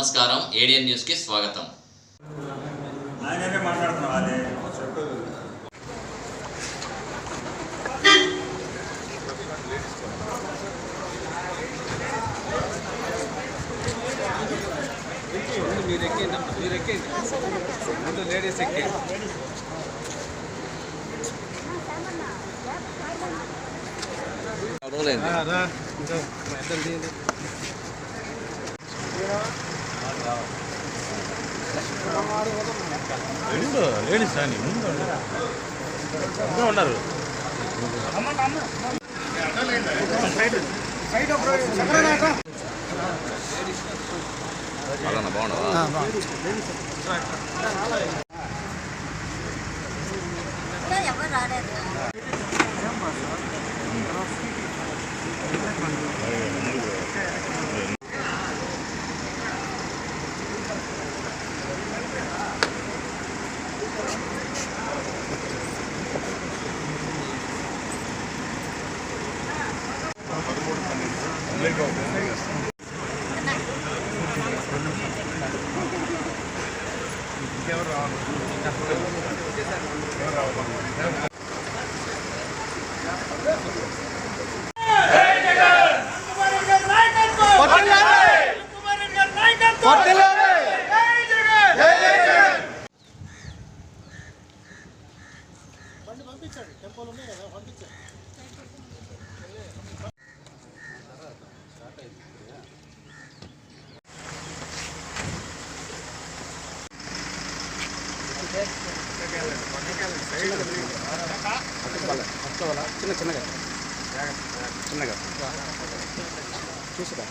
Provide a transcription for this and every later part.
నమస్కారం, ఏడియన్ న్యూస్ కి స్వాగతం. లేడీస్ అని ఉన్నారు. చిన్నగా చూసురా.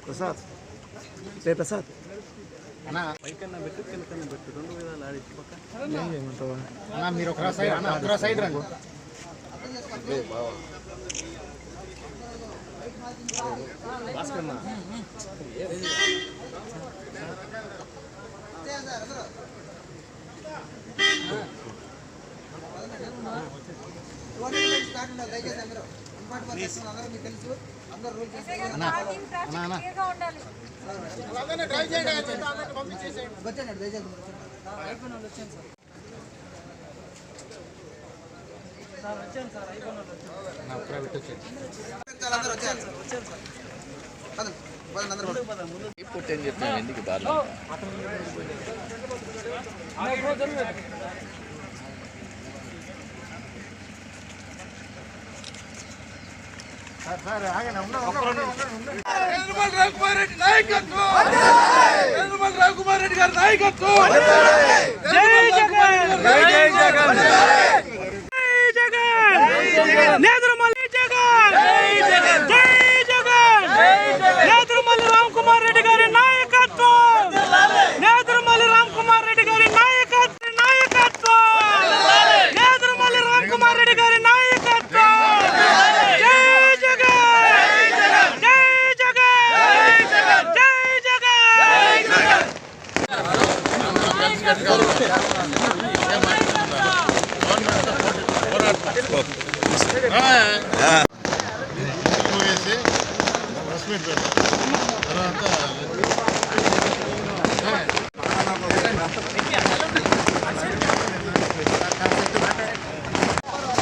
ప్రసాద్ ప్రసాద్ పైకన్నా పెట్టు కిందకన్నా పెట్టు, రెండు విధాలు ఆడిచ్చి పక్క మీరు ఒక సైడ్ రండి. భాస్కర్ ఇప్పుడు ఏం చెప్తాను ఎందుకు దారిలో రఘుమారెడ్డి నాయకత్వం, రఘుమారెడ్డి గారి నాయకత్వం. జై జగన్, జై జగన్, జై జగన్, నేదురుమల్లి జగన్, జై జగన్, జై జగన్, నేదురుమల్లి రామ్ కుమార్ రెడ్డి గారి నాయకత్వం, నేదురుమల్లి రామ్ కుమార్ రెడ్డి గారి నాయకత్వం, నేదురుమల్లి రామ్ కుమార్ రెడ్డి గారి నాయకత్వం. జై జగన్, జై జగన్. వేసి ప్రెస్ మీట్ పెట్టాం. తర్వాత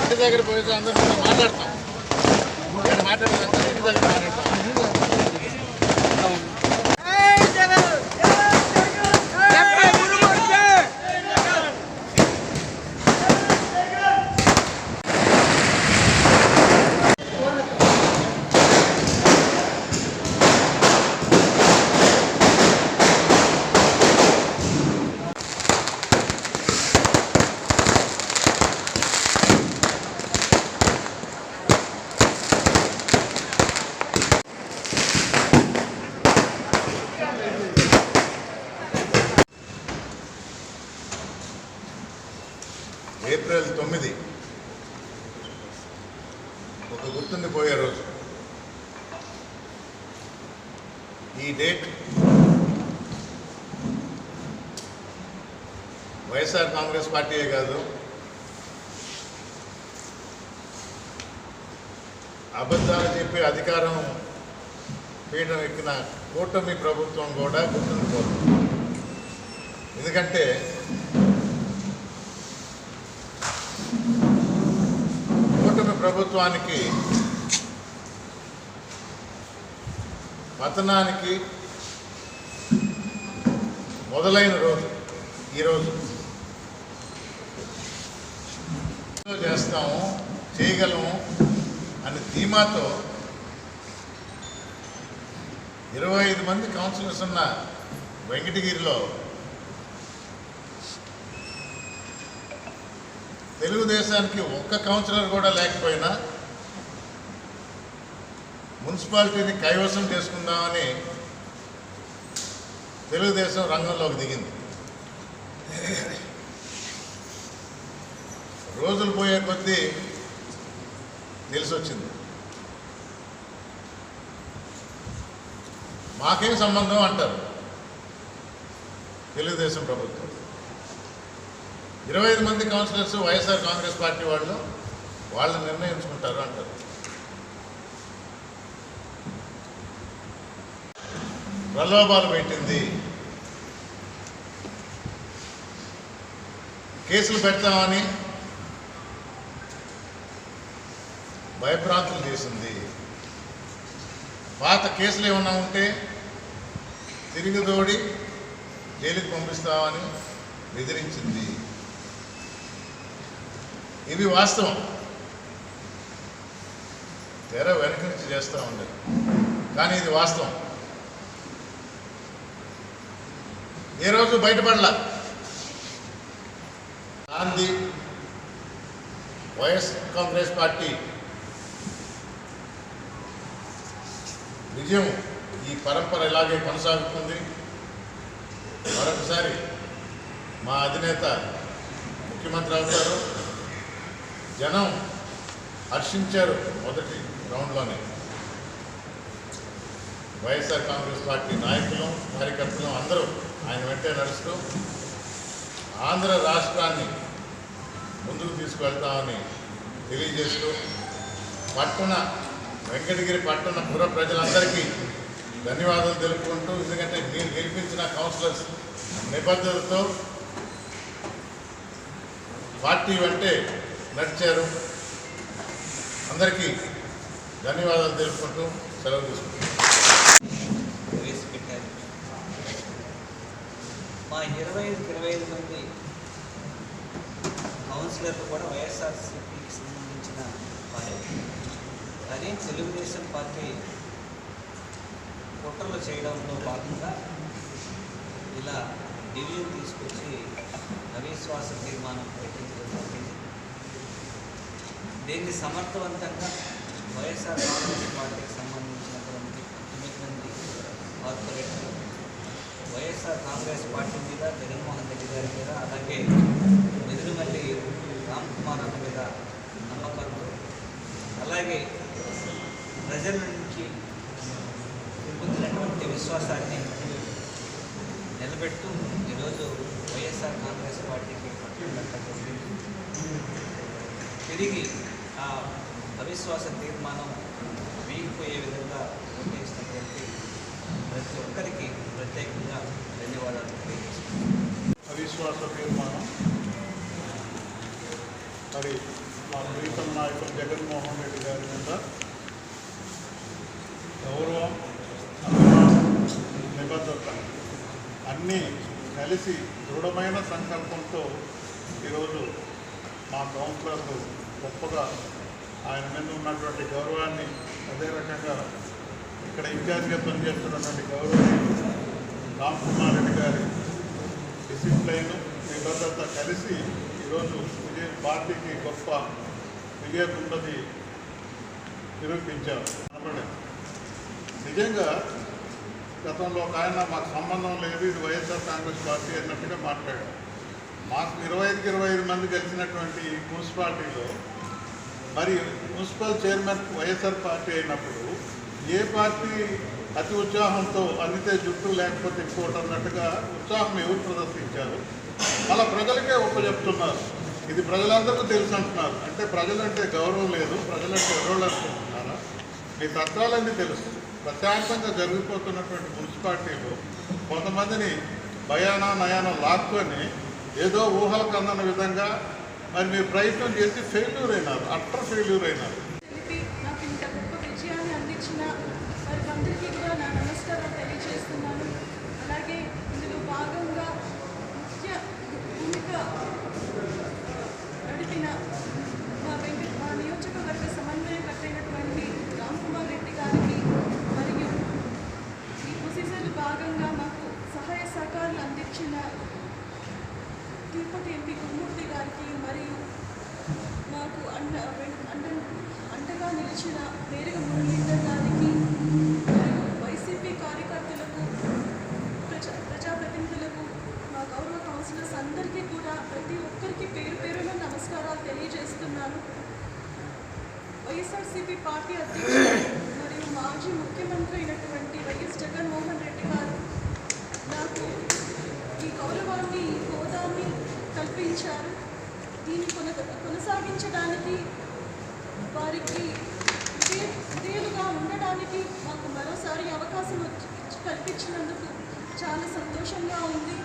ఇంటి దగ్గర పోయేసి అందరూ మాట్లాడతాం. మాట్లాడతాం ఇంటి దగ్గర మాట్లాడతాం. ఏప్రిల్ 9 ఒక గుర్తుండిపోయే రోజు. ఈ డేట్ వైఎస్ఆర్ కాంగ్రెస్ పార్టీయే కాదు, అబద్ధాలు చెప్పే అధికారం పీఠం ఎక్కిన కూటమి ప్రభుత్వం కూడా గుర్తుండిపోతుంది. ఎందుకంటే కూటమి ప్రభుత్వానికి పతనానికి మొదలైన రోజు ఈరోజు. చేస్తాము, చేయగలము అనే ధీమాతో 25 మంది కౌన్సిలర్స్ ఉన్న వెంకటగిరిలో తెలుగుదేశానికి ఒక్క కౌన్సిలర్ కూడా లేకపోయినా మున్సిపాలిటీని కైవసం చేసుకుందామని తెలుగుదేశం రంగంలోకి దిగింది. రోజులు పోయే కొద్దీ తెలిసి వచ్చింది, మాకేం సంబంధం అంటారు తెలుగుదేశం ప్రభుత్వం. 25 మంది కౌన్సిలర్స్ వైఎస్ఆర్ కాంగ్రెస్ పార్టీ వాళ్ళు నిర్ణయించుకుంటారు అంటారు. ప్రలోభాలు పెట్టింది, కేసులు పెడతామని భయభ్రాంతులు చేసింది. పాత కేసులు ఏమన్నా ఉంటే తిరిగి దోడి జైలుకి పంపిస్తామని బెదిరించింది. ఇవి వాస్తవం. తెర వెనక నుంచి చేస్తూ ఉంది, కానీ ఇది వాస్తవం. ఏ రోజు బయటపడలా. గాంధీ వైఎస్ కాంగ్రెస్ పార్టీ విజయం, ఈ పరంపర ఇలాగే కొనసాగుతుంది. మరొకసారి మా అధినేత ముఖ్యమంత్రి అవుతారు. జనం హర్షించారు మొదటి రౌండ్లోనే. వైఎస్ఆర్ కాంగ్రెస్ పార్టీ నాయకులు, కార్యకర్తలు అందరూ ఆయన వెంటే నడుస్తూ ఆంధ్ర రాష్ట్రాన్ని ముందుకు తీసుకువెళ్తామని తెలియజేస్తూ వెంకటగిరి పట్టణ పుర ప్రజలందరికీ ధన్యవాదాలు తెలుపుకుంటూ, ఎందుకంటే మీరు గెలిపించిన కౌన్సిలర్స్ నిబద్ధతతో పార్టీ వెంటే నడిచారు. అందరికీ ధన్యవాదాలు తెలుపుకుంటూ సెలవు తీసుకుంటాం. మా 25 మంది కౌన్సిలర్లు కూడా వైఎస్ఆర్సీపీకి సంబంధించిన వారే. కానీ తెలుగుదేశం పార్టీ కుట్రలు చేయడంలో భాగంగా ఇలా డివిజన్ తీసుకొచ్చి అవిశ్వాస తీర్మానం పెట్టించడం జరిగింది. దీన్ని సమర్థవంతంగా వైఎస్ఆర్ కాంగ్రెస్ పార్టీకి సంబంధించినటువంటి 9 మంది కార్పొరేటర్లు వైఎస్ఆర్ కాంగ్రెస్ పార్టీ మీద, జగన్మోహన్ రెడ్డి గారి మీద, అలాగే ఎదురుమల్లి రామ్కుమార్ అన్న మీద నమ్మకంతో, అలాగే ప్రజల నుంచి పొందినటువంటి విశ్వాసాన్ని నిలబెడుతూ ఈరోజు వైఎస్ఆర్ కాంగ్రెస్ పార్టీకి పట్టుబట్టడం తిరిగి ఆ అవిశ్వాస తీర్మానం వీగిపోయే విధంగా ఓటేసినటువంటి ప్రతి ఒక్కరికి ప్రత్యేకంగా ధన్యవాదాలు తెలియజేస్తున్నాను. అవిశ్వాస తీర్మానం మరి మా ప్రీతం నాయకులు జగన్మోహన్ రెడ్డి గారి మీద గౌరవం, అభిమానం, నిబద్ధత అన్నీ కలిసి దృఢమైన సంకల్పంతో ఈరోజు మా కౌన్సిలర్లు గొప్పగా ఆయన మీద ఉన్నటువంటి గౌరవాన్ని, అదే రకంగా ఇక్కడ ఇన్ఛార్జ్గా పనిచేస్తున్నటువంటి గౌరవనీయులు రామ్ కుమార్ రెడ్డి గారి డిసిప్లైన్, నిబద్ధత కలిసి ఈరోజు పార్టీకి గొప్ప విజయకుండది నిరూపించారు. నిజంగా గతంలో ఒక ఆయన మాకు సంబంధం లేదు, ఇది వైఎస్ఆర్ కాంగ్రెస్ పార్టీ అన్నట్టుగా మాట్లాడారు. మాకు 25 మంది గెలిచినటువంటి మున్సిపాలిటీలో మరి మున్సిపల్ చైర్మన్ వైఎస్ఆర్ పార్టీ అయినప్పుడు ఏ పార్టీ అతి ఉత్సాహంతో అందితే జుట్టు లేకపోతే ఇంకోటి అన్నట్టుగా ఉత్సాహం ఎవరు ప్రదర్శించారు? మళ్ళా ప్రజలకే చెప్తున్నారు. ఇది ప్రజలందరికీ తెలుసు అంటున్నారు. అంటే ప్రజలంటే గౌరవం లేదు, ప్రజలంటే ఎవరోళ్ళు అనుకుంటున్నారా? మీ తత్వాలన్నీ తెలుసు. ప్రశాంతంగా జరిగిపోతున్నటువంటి మున్సిపాలిటీలో కొంతమందిని భయానా నయానా లాక్కొని ఏదో ఊహలకు అందన విధంగా మరి మీరు ప్రయత్నం చేసి ఫెయిల్యూర్ అయినారు, అట్టర్ ఫెయిల్యూర్ అయినారు. నాకు ఇంత గొప్ప విజయాన్ని అందించిన వారికి అందరికీ కూడా నా నమస్కారాలు తెలియజేస్తున్నాను. అలాగే ఇందులో భాగంగా ముఖ్య భూమిక నడిపిన మా నియోజకవర్గ సమన్వయకర్త అయినటువంటి రామ్ కుమార్ రెడ్డి గారికి మరియు ఈ ప్రొసీజర్లో భాగంగా మాకు సహాయ సహకారాలు అందించిన తిరుపతి ఎంపీ గురుమూర్తి గారికి మరియు మాకు అండగా నిలిచిన మేరగ మురళీధర్ గారికి మరియు వైసీపీ కార్యకర్తలకు ప్రజాప్రతినిధులకు మా గౌరవ కౌన్సిలర్స్ అందరికీ కూడా ప్రతి ఒక్కరికి పేరు పేరున నమస్కారాలు తెలియజేస్తున్నాను. వైఎస్ఆర్సీపీ పార్టీ అధ్యక్షుడు మరియు మాజీ ముఖ్యమంత్రి అయినటువంటి వైఎస్ జగన్మోహన్ రెడ్డి గారు నాకు ఈ గౌరవాన్ని, ఈ హోదాన్ని కల్పించారు. దీన్ని కొనసాగించడానికి వారికి విధేయులుగా ఉండడానికి మాకు మరోసారి అవకాశం కల్పించినందుకు చాలా సంతోషంగా ఉంది.